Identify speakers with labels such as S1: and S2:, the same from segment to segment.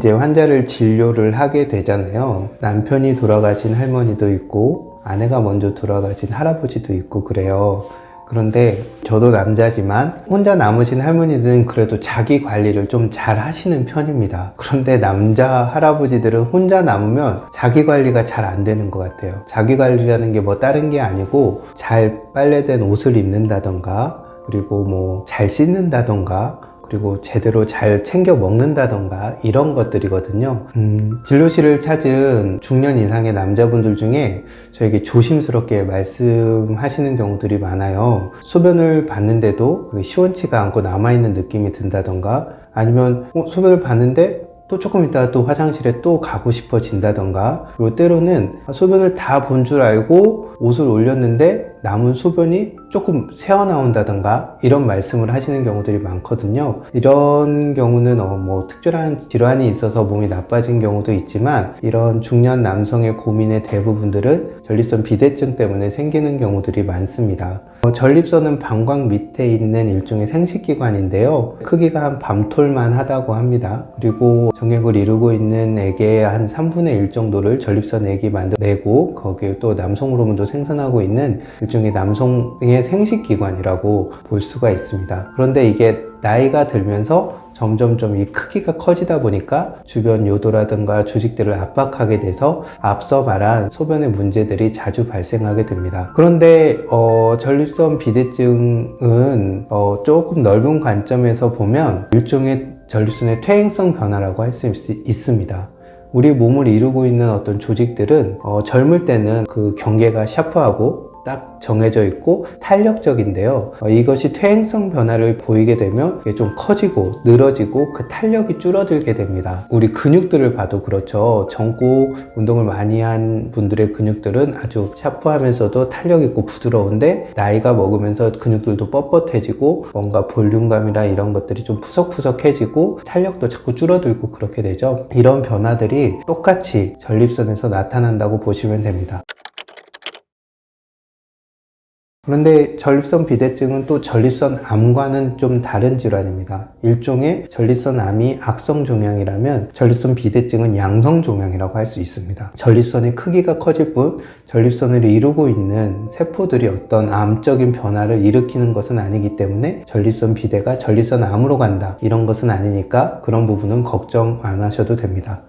S1: 이제 환자를 진료를 하게 되잖아요. 남편이 돌아가신 할머니도 있고 아내가 먼저 돌아가신 할아버지도 있고 그래요. 그런데 저도 남자지만 혼자 남으신 할머니들은 그래도 자기 관리를 좀 잘 하시는 편입니다. 그런데 남자 할아버지들은 혼자 남으면 자기 관리가 잘 안 되는 것 같아요. 자기 관리라는 게 뭐 다른 게 아니고 잘 빨래된 옷을 입는다던가, 그리고 뭐 잘 씻는다던가, 그리고 제대로 잘 챙겨 먹는다던가 이런 것들이거든요. 진료실을 찾은 중년 이상의 남자분들 중에 저에게 조심스럽게 말씀하시는 경우들이 많아요. 소변을 봤는데도 시원치가 않고 남아있는 느낌이 든다던가, 아니면 소변을 봤는데 또 조금 있다가 또 화장실에 또 가고 싶어진다던가, 그리고 때로는 소변을 다 본 줄 알고 옷을 올렸는데 남은 소변이 조금 새어나온다던가 이런 말씀을 하시는 경우들이 많거든요. 이런 경우는 뭐 특별한 질환이 있어서 몸이 나빠진 경우도 있지만, 이런 중년 남성의 고민의 대부분들은 전립선 비대증 때문에 생기는 경우들이 많습니다. 전립선은 방광 밑에 있는 일종의 생식기관인데요. 크기가 한 밤톨만 하다고 합니다. 그리고 정액을 이루고 있는 액의 한 3분의 1 정도를 전립선 액이 만들어내고, 거기에 또 남성 호르몬도 생산하고 있는 일종의 남성의 생식기관이라고 볼 수가 있습니다. 그런데 이게 나이가 들면서 점점점 이 크기가 커지다 보니까 주변 요도라든가 조직들을 압박하게 돼서 앞서 말한 소변의 문제들이 자주 발생하게 됩니다. 그런데 전립선 비대증은 조금 넓은 관점에서 보면 일종의 전립선의 퇴행성 변화라고 할 수 있습니다. 우리 몸을 이루고 있는 어떤 조직들은 젊을 때는 그 경계가 샤프하고 딱 정해져 있고 탄력적인데요. 이것이 퇴행성 변화를 보이게 되면 이게 좀 커지고 늘어지고 그 탄력이 줄어들게 됩니다. 우리 근육들을 봐도 그렇죠. 젊고 운동을 많이 한 분들의 근육들은 아주 샤프하면서도 탄력 있고 부드러운데, 나이가 먹으면서 근육들도 뻣뻣해지고 뭔가 볼륨감이나 이런 것들이 좀 푸석푸석해지고 탄력도 자꾸 줄어들고 그렇게 되죠. 이런 변화들이 똑같이 전립선에서 나타난다고 보시면 됩니다. 그런데 전립선 비대증은 또 전립선 암과는 좀 다른 질환입니다. 일종의 전립선 암이 악성 종양이라면 전립선 비대증은 양성 종양이라고 할 수 있습니다. 전립선의 크기가 커질 뿐 전립선을 이루고 있는 세포들이 어떤 암적인 변화를 일으키는 것은 아니기 때문에 전립선 비대가 전립선 암으로 간다, 이런 것은 아니니까 그런 부분은 걱정 안 하셔도 됩니다.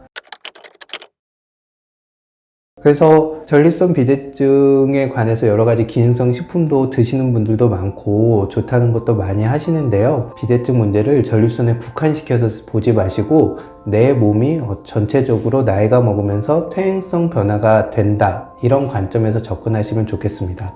S1: 그래서 전립선 비대증에 관해서 여러 가지 기능성 식품도 드시는 분들도 많고 좋다는 것도 많이 하시는데요. 비대증 문제를 전립선에 국한시켜서 보지 마시고 내 몸이 전체적으로 나이가 먹으면서 퇴행성 변화가 된다, 이런 관점에서 접근하시면 좋겠습니다.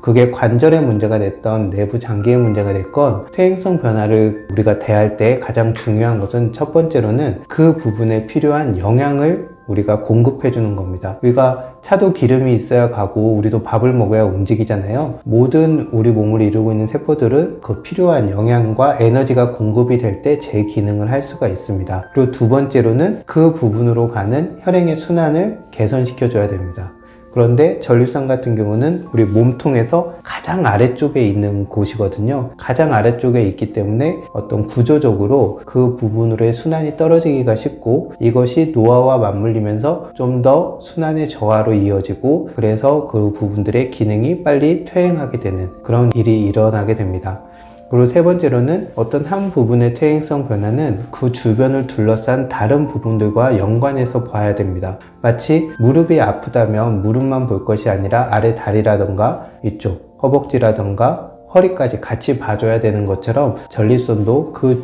S1: 그게 관절의 문제가 됐던 내부 장기의 문제가 됐건, 퇴행성 변화를 우리가 대할 때 가장 중요한 것은 첫 번째로는 그 부분에 필요한 영양을 우리가 공급해 주는 겁니다. 우리가 차도 기름이 있어야 가고 우리도 밥을 먹어야 움직이잖아요. 모든 우리 몸을 이루고 있는 세포들은 그 필요한 영양과 에너지가 공급이 될 때 제 기능을 할 수가 있습니다. 그리고 두 번째로는 그 부분으로 가는 혈행의 순환을 개선시켜 줘야 됩니다. 그런데 전립선 같은 경우는 우리 몸통에서 가장 아래쪽에 있는 곳이거든요. 가장 아래쪽에 있기 때문에 어떤 구조적으로 그 부분으로의 순환이 떨어지기가 쉽고, 이것이 노화와 맞물리면서 좀 더 순환의 저하로 이어지고, 그래서 그 부분들의 기능이 빨리 퇴행하게 되는 그런 일이 일어나게 됩니다. 그리고 세 번째로는 어떤 한 부분의 퇴행성 변화는 그 주변을 둘러싼 다른 부분들과 연관해서 봐야 됩니다. 마치 무릎이 아프다면 무릎만 볼 것이 아니라 아래 다리라던가 이쪽 허벅지라던가 허리까지 같이 봐줘야 되는 것처럼, 전립선도 그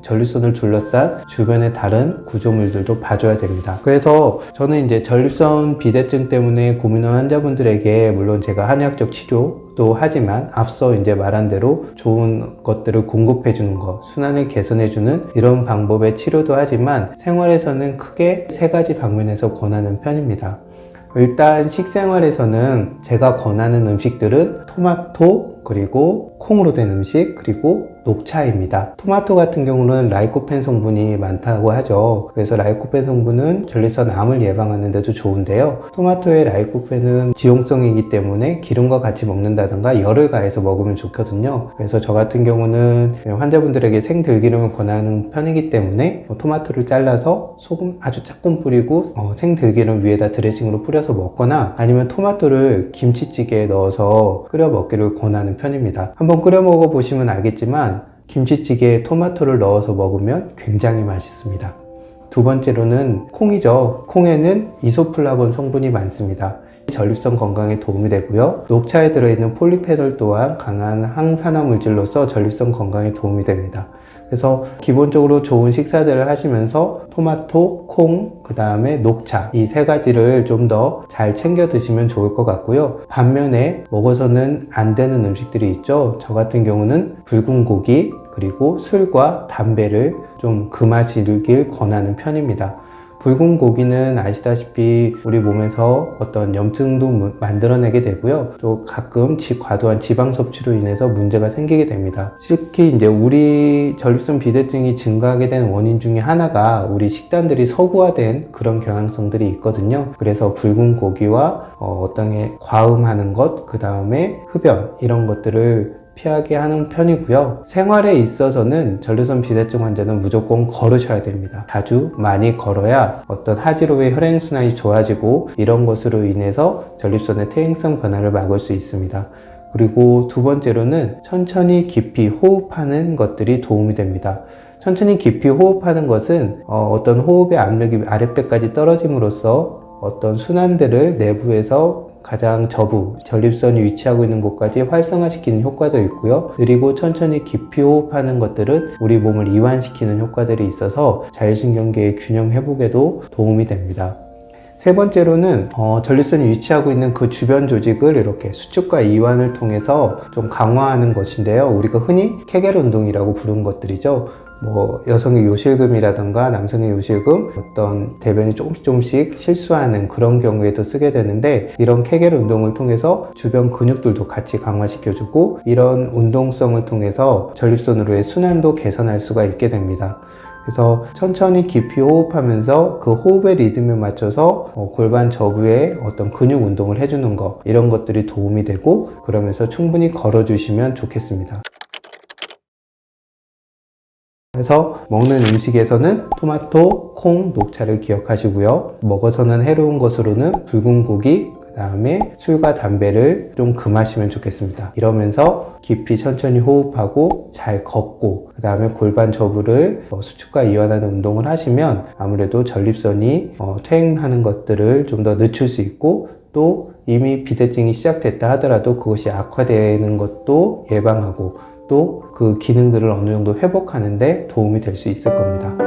S1: 전립선을 둘러싼 주변의 다른 구조물들도 봐줘야 됩니다. 그래서 저는 이제 전립선 비대증 때문에 고민하는 환자분들에게 물론 제가 한의학적 치료도 하지만 앞서 이제 말한 대로 좋은 것들을 공급해 주는 것, 순환을 개선해 주는 이런 방법의 치료도 하지만, 생활에서는 크게 세 가지 방면에서 권하는 편입니다. 일단 식생활에서는 제가 권하는 음식들은 토마토, 그리고 콩으로 된 음식, 그리고 녹차입니다. 토마토 같은 경우는 라이코펜 성분이 많다고 하죠. 그래서 라이코펜 성분은 전립선 암을 예방하는 데도 좋은데요. 토마토의 라이코펜은 지용성이기 때문에 기름과 같이 먹는다던가 열을 가해서 먹으면 좋거든요. 그래서 저 같은 경우는 환자분들에게 생들기름을 권하는 편이기 때문에 토마토를 잘라서 소금 아주 조금 뿌리고 생들기름 위에다 드레싱으로 뿌려서 먹거나, 아니면 토마토를 김치찌개에 넣어서 끓여 먹기를 권하는 편입니다. 한번 끓여 먹어 보시면 알겠지만 김치찌개에 토마토를 넣어서 먹으면 굉장히 맛있습니다. 두 번째로는 콩이죠. 콩에는 이소플라본 성분이 많습니다. 전립선 건강에 도움이 되고요. 녹차에 들어있는 폴리페놀 또한 강한 항산화 물질로서 전립선 건강에 도움이 됩니다. 그래서 기본적으로 좋은 식사들을 하시면서 토마토, 콩, 그 다음에 녹차, 이 세 가지를 좀 더 잘 챙겨 드시면 좋을 것 같고요. 반면에 먹어서는 안 되는 음식들이 있죠. 저 같은 경우는 붉은 고기, 그리고 술과 담배를 좀 금하시길 권하는 편입니다. 붉은 고기는 아시다시피 우리 몸에서 어떤 염증도 만들어내게 되고요. 또 가끔 과도한 지방 섭취로 인해서 문제가 생기게 됩니다. 특히 이제 우리 전립선 비대증이 증가하게 된 원인 중에 하나가 우리 식단들이 서구화된 그런 경향성들이 있거든요. 그래서 붉은 고기와 어떤 과음하는 것, 그 다음에 흡연, 이런 것들을 피하게 하는 편이고요. 생활에 있어서는 전립선 비대증 환자는 무조건 걸으셔야 됩니다. 자주 많이 걸어야 어떤 하지로의 혈액순환이 좋아지고 이런 것으로 인해서 전립선의 퇴행성 변화를 막을 수 있습니다. 그리고 두 번째로는 천천히 깊이 호흡하는 것들이 도움이 됩니다. 천천히 깊이 호흡하는 것은 어떤 호흡의 압력이 아랫배까지 떨어짐으로써 어떤 순환들을 내부에서 가장 저부, 전립선이 위치하고 있는 곳까지 활성화시키는 효과도 있고요. 그리고 천천히 깊이 호흡하는 것들은 우리 몸을 이완시키는 효과들이 있어서 자율신경계의 균형 회복에도 도움이 됩니다. 세 번째로는 전립선이 위치하고 있는 그 주변 조직을 이렇게 수축과 이완을 통해서 좀 강화하는 것인데요. 우리가 흔히 케겔 운동이라고 부르는 것들이죠. 여성의 요실금이라던가 남성의 요실금, 어떤 대변이 조금씩 실수하는 그런 경우에도 쓰게 되는데, 이런 케겔 운동을 통해서 주변 근육들도 같이 강화시켜주고, 이런 운동성을 통해서 전립선으로의 순환도 개선할 수가 있게 됩니다. 그래서 천천히 깊이 호흡하면서 그 호흡의 리듬에 맞춰서 골반 저부에 어떤 근육 운동을 해주는 것, 이런 것들이 도움이 되고, 그러면서 충분히 걸어주시면 좋겠습니다. 그래서 먹는 음식에서는 토마토, 콩, 녹차를 기억하시고요. 먹어서는 해로운 것으로는 붉은 고기, 그 다음에 술과 담배를 좀 금하시면 좋겠습니다. 이러면서 깊이 천천히 호흡하고 잘 걷고, 그 다음에 골반 저부를 수축과 이완하는 운동을 하시면 아무래도 전립선이 퇴행하는 것들을 좀 더 늦출 수 있고, 또 이미 비대증이 시작됐다 하더라도 그것이 악화되는 것도 예방하고, 또 그 기능들을 어느 정도 회복하는 데 도움이 될 수 있을 겁니다.